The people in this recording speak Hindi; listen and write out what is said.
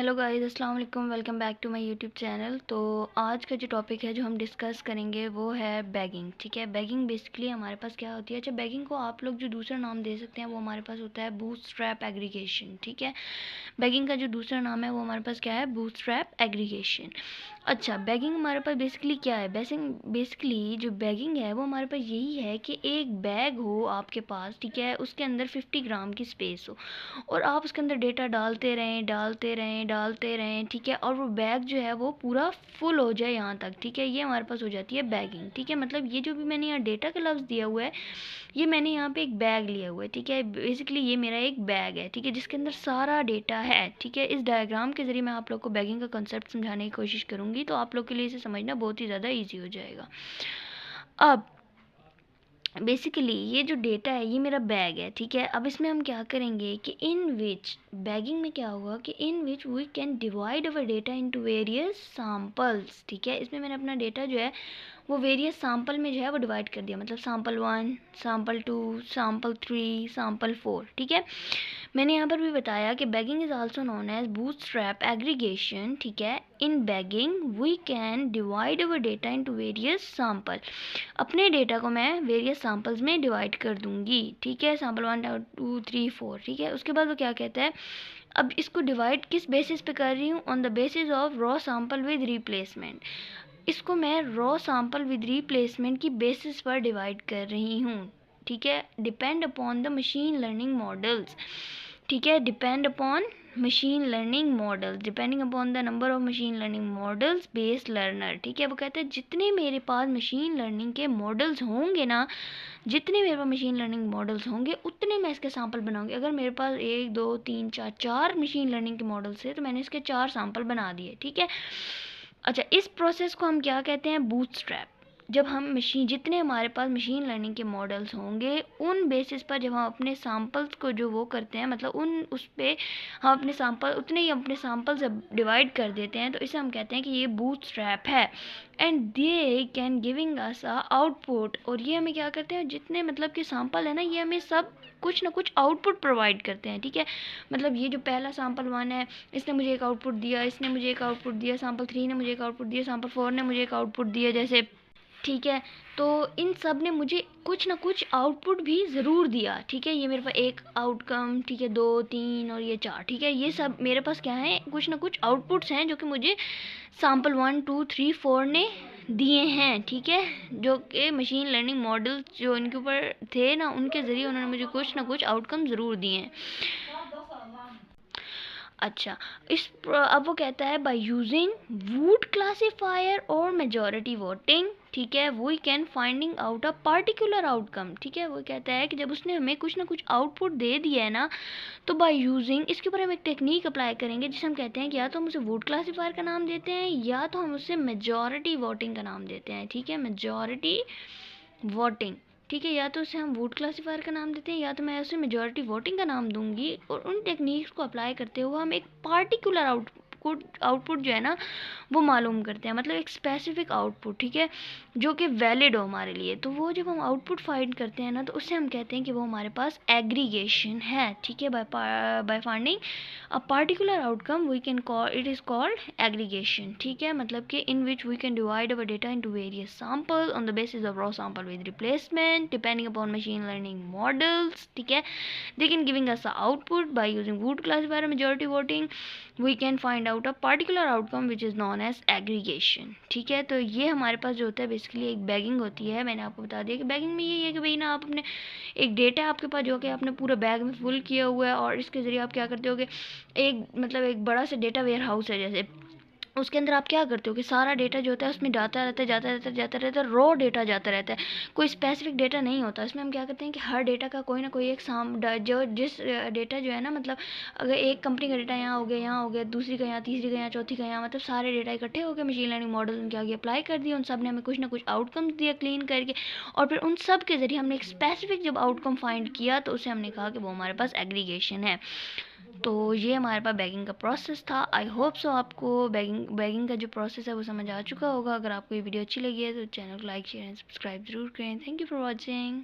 हेलो गाइस, अस्सलाम वालेकुम। Welcome back to my YouTube channel. तो आज का जो टॉपिक है जो हम डिस्कस करेंगे वो है बैगिंग। ठीक है, बैगिंग बेसिकली हमारे पास क्या होती है। अच्छा, बैगिंग को आप लोग जो दूसरा नाम दे सकते हैं वो हमारे पास होता है बूटस्ट्रैप एग्रीगेशन। ठीक है, बैगिंग का जो दूसरा नाम है वो हमारे पास क्या है, बूटस्ट्रैप एग्रीगेशन। अच्छा, बैगिंग हमारे पास बेसिकली क्या है, बेसिकली जो बैगिंग है वो हमारे पास यही है कि एक बैग हो आपके पास, ठीक है, उसके अंदर 50 ग्राम की स्पेस हो और आप उसके अंदर डेटा डालते रहें, ठीक है, और वो बैग जो है वो पूरा फुल हो जाए यहाँ तक। ठीक है, ये हमारे पास हो जाती है बैगिंग। ठीक है, मतलब ये जो भी मैंने यहाँ डेटा का लफ्ज़ दिया हुआ है, ये मैंने यहाँ पे एक बैग लिया हुआ है। ठीक है, बेसिकली ये मेरा एक बैग है, ठीक है, जिसके अंदर सारा डेटा है। ठीक है, इस डायग्राम के ज़रिए मैं आप लोग को बैगिंग का कंसेप्ट समझाने की कोशिश करूँगी, तो आप लोग के लिए इसे समझना बहुत ही ज़्यादा ईजी हो जाएगा। अब बेसिकली ये जो डेटा है ये मेरा बैग है। ठीक है, अब इसमें हम क्या करेंगे कि इन विच बैगिंग में क्या होगा कि in which we can divide our data into various samples. ठीक है, इसमें मैंने अपना डेटा जो है वो वेरियस सैम्पल में जो है वो डिवाइड कर दिया, मतलब सैम्पल 1, सैम्पल 2, सैम्पल 3, सैम्पल 4। ठीक है, मैंने यहाँ पर भी बताया कि bagging is also known as bootstrap aggregation. ठीक है, in bagging we can divide our data into various sample. अपने डेटा को मैं वेरियस सैम्पल्स में डिवाइड कर दूंगी। ठीक है, सैम्पल 1, 2, 3, 4। ठीक है, उसके बाद वो क्या कहता है, अब इसको डिवाइड किस बेसिस पे कर रही हूँ, on the basis of raw sample with replacement. इसको मैं रॉ सैम्पल विद रिप्लेसमेंट की बेसिस पर डिवाइड कर रही हूँ। ठीक है, depend upon the machine learning models. ठीक है, depend upon machine learning models, depending upon the number of machine learning models based learner. ठीक है, वो कहते हैं जितने मेरे पास मशीन लर्निंग के मॉडल्स होंगे ना, जितने मेरे पास मशीन लर्निंग मॉडल्स होंगे उतने मैं इसके सैंपल बनाऊंगी। अगर मेरे पास 1, 2, 3, 4 मशीन लर्निंग के मॉडल्स है तो मैंने इसके 4 सैंपल बना दिए। ठीक है, अच्छा, इस प्रोसेस को हम क्या कहते हैं, बूटस्ट्रैप। जब हम मशीन जितने हमारे पास मशीन लर्निंग के मॉडल्स होंगे उन बेसिस पर जब हम अपने सैम्पल्स को जो वो करते हैं, मतलब उस पे हम अपने सैम्पल उतने ही अपने सैम्पल से डिवाइड कर देते हैं, तो इसे हम कहते हैं कि ये बूटस्ट्रैप है। And they can giving us a output, और ये हमें क्या करते हैं, जितने मतलब कि सैम्पल है ना, ये हमें सब कुछ ना कुछ आउटपुट प्रोवाइड करते हैं। ठीक है, मतलब ये जो पहला सैम्पल 1 है, इसने मुझे एक आउटपुट दिया, इसने मुझे एक आउटपुट दिया, सैम्पल 3 ने मुझे एक आउटपुट दिया, सैम्पल 4 ने मुझे एक आउटपुट दिया, जैसे। ठीक है, तो इन सब ने मुझे कुछ ना कुछ आउटपुट भी ज़रूर दिया। ठीक है, ये मेरे पास एक आउटकम, ठीक है, 2, 3 और ये 4। ठीक है, ये सब मेरे पास क्या है, कुछ ना कुछ आउटपुट्स हैं जो कि मुझे सैम्पल 1, 2, 3, 4 ने दिए हैं। ठीक है, जो कि मशीन लर्निंग मॉडल जो इनके ऊपर थे ना, उनके ज़रिए उन्होंने मुझे कुछ ना कुछ आउटकम ज़रूर दिए हैं। अच्छा, अब वो कहता है बाय यूजिंग वुड क्लासिफायर और मेजॉरिटी वोटिंग। ठीक है, we can finding out a particular outcome. ठीक है, वो कहता है कि जब उसने हमें कुछ ना कुछ आउटपुट दे दिया है ना, तो बाय यूजिंग इसके ऊपर हम एक टेक्निक अप्लाई करेंगे जिसे हम कहते हैं कि या तो हम उसे वुड क्लासिफायर का नाम देते हैं या तो हम उसे मेजॉरिटी वोटिंग का नाम देते हैं। ठीक है, मेजॉरिटी वोटिंग। ठीक है, या तो उसे हम वोट क्लासिफायर का नाम देते हैं या तो मैं उसे मेजॉरिटी वोटिंग का नाम दूंगी, और उन टेक्निक्स को अप्लाई करते हुए हम एक पार्टिकुलर आउटपुट जो है ना वो मालूम करते हैं, मतलब एक स्पेसिफिक आउटपुट। ठीक है, जो कि वैलिड हो हमारे लिए। तो वो जब हम आउटपुट फाइंड करते हैं ना, तो उससे हम कहते हैं कि वो हमारे पास एग्रीगेशन है। ठीक है, by finding a particular outcome we can call it is called aggregation. ठीक है, मतलब कि in which we can divide our data into various sample on the basis of raw sample with replacement depending upon machine learning models. ठीक है, they can giving us a output by using Wood classifier majority voting we can find out a particular outcome which is known as aggregation। ठीक है, तो ये हमारे पास जो होता है बेसिकली एक बैगिंग होती है। मैंने आपको बता दिया कि बैगिंग में यही है कि भाई ना, आप अपने एक डेटा आपके पास जो कि आपने पूरा बैग में फुल किया हुआ है, और इसके ज़रिए आप क्या करते हो कि एक मतलब एक बड़ा सा डेटा वेयर हाउस है जैसे, उसके अंदर आप क्या करते हो कि सारा डेटा जो होता है उसमें जाता रहता है, रॉ डेटा जाता रहता है, कोई स्पेसिफिक डेटा नहीं होता। इसमें हम क्या करते हैं कि हर डेटा का कोई ना कोई एक जो जिस डेटा जो है ना, मतलब अगर एक कंपनी का डेटा यहाँ हो गया, दूसरी का यहाँ, तीसरी का यहाँ, चौथी का यहाँ, मतलब सारे डेटा इकट्ठे हो गए, मशीन लर्निंग मॉडल उनके आगे अप्लाई कर दिए, उन सब ने हमें कुछ ना कुछ आउटकम्स दिया क्लीन करके, और फिर उन सब के ज़रिए हमने एक स्पेसिफिक जब आउटकम फाइंड किया तो उसे हमने कहा कि वो हमारे पास एग्रीगेशन है। तो ये हमारे पास बैगिंग का प्रोसेस था। आई होप सो आपको बैगिंग का जो प्रोसेस है वो समझ आ चुका होगा। अगर आपको ये वीडियो अच्छी लगी है तो चैनल को लाइक शेयर एंड सब्सक्राइब जरूर करें। Thank you for watching.